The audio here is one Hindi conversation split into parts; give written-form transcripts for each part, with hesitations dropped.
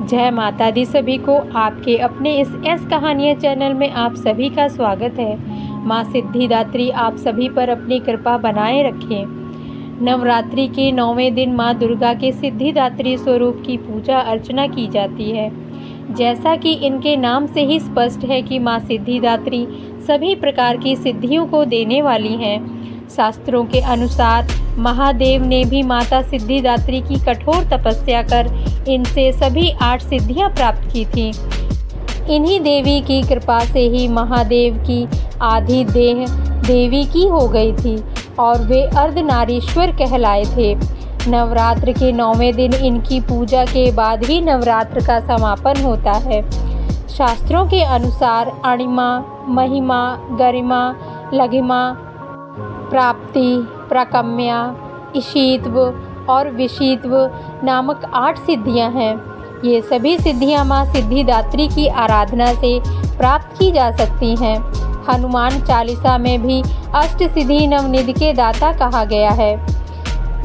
जय माता दी सभी को। आपके अपने इस एस कहानियाँ चैनल में आप सभी का स्वागत है। माँ सिद्धिदात्री आप सभी पर अपनी कृपा बनाए रखें। नवरात्रि के 9वें दिन माँ दुर्गा के सिद्धिदात्री स्वरूप की पूजा अर्चना की जाती है। जैसा कि इनके नाम से ही स्पष्ट है कि माँ सिद्धिदात्री सभी प्रकार की सिद्धियों को देने वाली हैं। शास्त्रों के अनुसार महादेव ने भी माता सिद्धिदात्री की कठोर तपस्या कर इनसे सभी 8 सिद्धियां प्राप्त की थीं। इन्हीं देवी की कृपा से ही महादेव की आधी देह देवी की हो गई थी और वे अर्धनारीश्वर कहलाए थे। नवरात्र के 9वें दिन इनकी पूजा के बाद ही नवरात्र का समापन होता है। शास्त्रों के अनुसार अणिमा, महिमा, गरिमा, लघिमा, प्राप्ति, प्राकम्या, ईशित्व और विशित्व नामक 8 सिद्धियां हैं। ये सभी सिद्धियां माँ सिद्धिदात्री की आराधना से प्राप्त की जा सकती हैं। हनुमान चालीसा में भी अष्ट सिद्धि नवनिधि के दाता कहा गया है।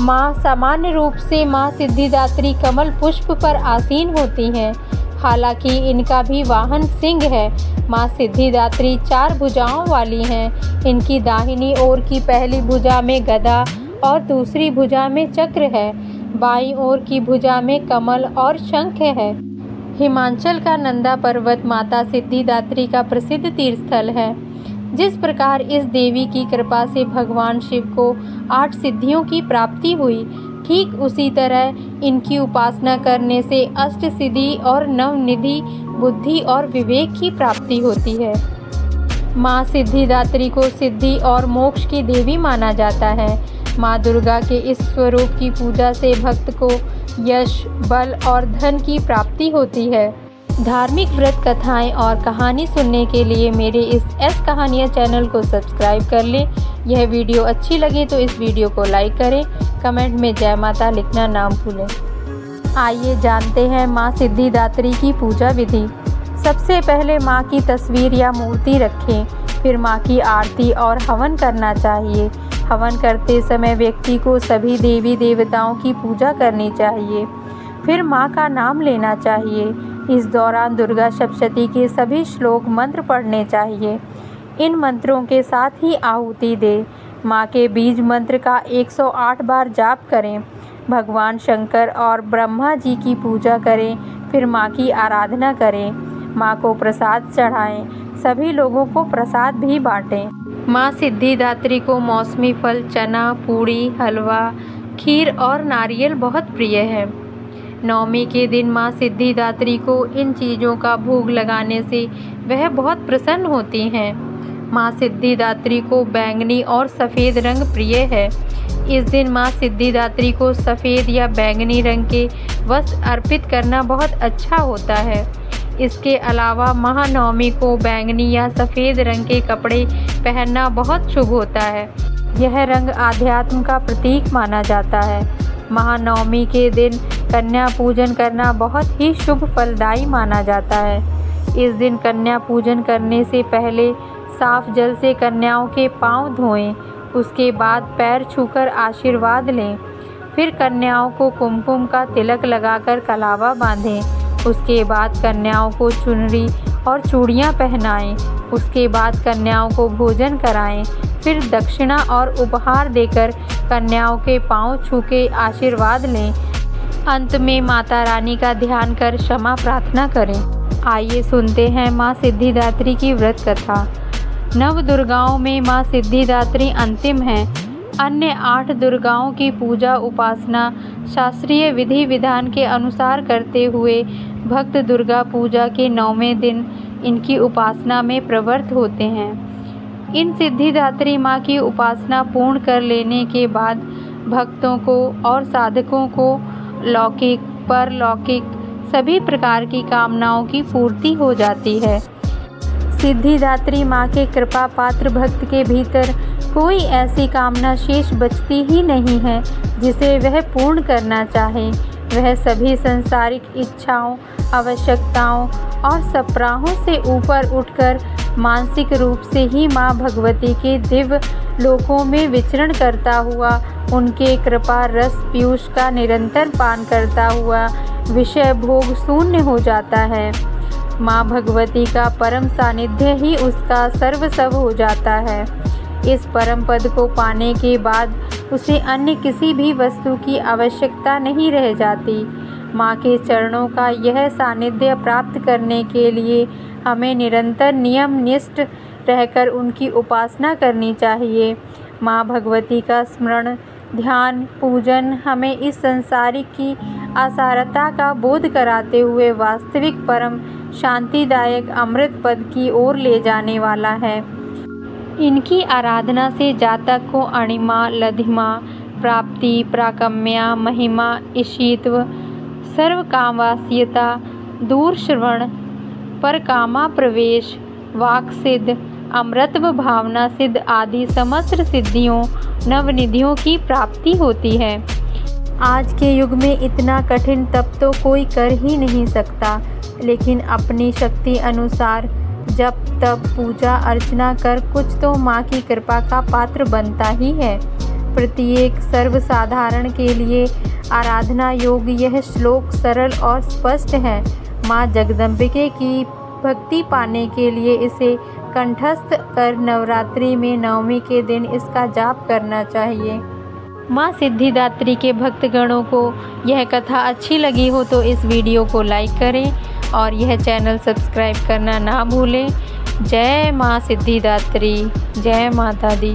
माँ सामान्य रूप से माँ सिद्धिदात्री कमल पुष्प पर आसीन होती हैं। हालांकि इनका भी वाहन सिंह है। माँ सिद्धिदात्री 4 भुजाओं वाली हैं। इनकी दाहिनी ओर की पहली भुजा में गदा और दूसरी भुजा में चक्र है। बाईं ओर की भुजा में कमल और शंख है। हिमाचल का नंदा पर्वत माता सिद्धिदात्री का प्रसिद्ध तीर्थस्थल है। जिस प्रकार इस देवी की कृपा से भगवान शिव को 8 सिद्धियों की प्राप्ति हुई, ठीक उसी तरह इनकी उपासना करने से अष्ट सिद्धि और नवनिधि बुद्धि और विवेक की प्राप्ति होती है। माँ सिद्धिदात्री को सिद्धि और मोक्ष की देवी माना जाता है। माँ दुर्गा के इस स्वरूप की पूजा से भक्त को यश, बल और धन की प्राप्ति होती है। धार्मिक व्रत कथाएं और कहानी सुनने के लिए मेरे इस एस कहानियाँ चैनल को सब्सक्राइब कर लें। यह वीडियो अच्छी लगे तो इस वीडियो को लाइक करें। कमेंट में जय माता लिखना ना भूलें। आइए जानते हैं माँ सिद्धिदात्री की पूजा विधि। सबसे पहले माँ की तस्वीर या मूर्ति रखें। फिर माँ की आरती और हवन करना चाहिए। हवन करते समय व्यक्ति को सभी देवी देवताओं की पूजा करनी चाहिए। फिर माँ का नाम लेना चाहिए। इस दौरान दुर्गा सप्तशती के सभी श्लोक मंत्र पढ़ने चाहिए। इन मंत्रों के साथ ही आहुति दें। माँ के बीज मंत्र का 108 बार जाप करें। भगवान शंकर और ब्रह्मा जी की पूजा करें। फिर माँ की आराधना करें। माँ को प्रसाद चढ़ाएं। सभी लोगों को प्रसाद भी बांटें। माँ सिद्धिदात्री को मौसमी फल, चना, पूड़ी, हलवा, खीर और नारियल बहुत प्रिय है। नवमी के दिन माँ सिद्धिदात्री को इन चीज़ों का भोग लगाने से वह बहुत प्रसन्न होती हैं। माँ सिद्धिदात्री को बैंगनी और सफ़ेद रंग प्रिय है। इस दिन माँ सिद्धिदात्री को सफ़ेद या बैंगनी रंग के वस्त्र अर्पित करना बहुत अच्छा होता है। इसके अलावा महानवमी को बैंगनी या सफ़ेद रंग के कपड़े पहनना बहुत शुभ होता है। यह रंग आध्यात्म का प्रतीक माना जाता है। महानवमी के दिन कन्या पूजन करना बहुत ही शुभ फलदायी माना जाता है। इस दिन कन्या पूजन करने से पहले साफ जल से कन्याओं के पांव धोएं। उसके बाद पैर छूकर आशीर्वाद लें। फिर कन्याओं को कुमकुम का तिलक लगाकर कलावा बांधें। उसके बाद कन्याओं को चुनरी और चूड़ियाँ पहनाएं। उसके बाद कन्याओं को भोजन कराएं। फिर दक्षिणा और उपहार देकर कन्याओं के पांव छू के आशीर्वाद लें। अंत में माता रानी का ध्यान कर क्षमा प्रार्थना करें। आइए सुनते हैं माँ सिद्धिदात्री की व्रत कथा। नव दुर्गाओं में माँ सिद्धिदात्री अंतिम है। अन्य 8 दुर्गाओं की पूजा उपासना शास्त्रीय विधि विधान के अनुसार करते हुए भक्त दुर्गा पूजा के 9वें दिन इनकी उपासना में प्रवृत्त होते हैं। इन सिद्धिदात्री माँ की उपासना पूर्ण कर लेने के बाद भक्तों को और साधकों को लौकिक, परलौकिक सभी प्रकार की कामनाओं की पूर्ति हो जाती है। सिद्धिदात्री माँ के कृपा पात्र भक्त के भीतर कोई ऐसी कामना शेष बचती ही नहीं है जिसे वह पूर्ण करना चाहे। वह सभी संसारिक इच्छाओं, आवश्यकताओं और सप्राहों से ऊपर उठकर मानसिक रूप से ही माँ भगवती के दिव्य लोकों में विचरण करता हुआ उनके कृपा रस पीयूष का निरंतर पान करता हुआ विषय भोग शून्य हो जाता है। माँ भगवती का परम सानिध्य ही उसका सर्वस्व हो जाता है। इस परम पद को पाने के बाद उसे अन्य किसी भी वस्तु की आवश्यकता नहीं रह जाती। माँ के चरणों का यह सानिध्य प्राप्त करने के लिए हमें निरंतर नियम निष्ठ रहकर उनकी उपासना करनी चाहिए। माँ भगवती का स्मरण, ध्यान, पूजन हमें इस संसारिक की असारता का बोध कराते हुए वास्तविक परम शांतिदायक अमृत पद की ओर ले जाने वाला है। इनकी आराधना से जातक को अणिमा, लधिमा, प्राप्ति, प्राकम्या, महिमा, ईशित्व, सर्वकामवास्यता, दूरश्रवण, परकामा प्रवेश, वाक् सिद्ध, अमृतत्व भावना सिद्ध आदि समस्त सिद्धियों, नवनिधियों की प्राप्ति होती है। आज के युग में इतना कठिन तप तो कोई कर ही नहीं सकता, लेकिन अपनी शक्ति अनुसार जप तप पूजा अर्चना कर कुछ तो माँ की कृपा का पात्र बनता ही है। प्रत्येक सर्वसाधारण के लिए आराधना योग्य यह श्लोक सरल और स्पष्ट है। माँ जगदम्बिके की भक्ति पाने के लिए इसे कंठस्थ कर नवरात्रि में नवमी के दिन इसका जाप करना चाहिए। माँ सिद्धिदात्री के भक्तगणों को यह कथा अच्छी लगी हो तो इस वीडियो को लाइक करें और यह चैनल सब्सक्राइब करना ना भूलें। जय माँ सिद्धिदात्री, जय माता दी।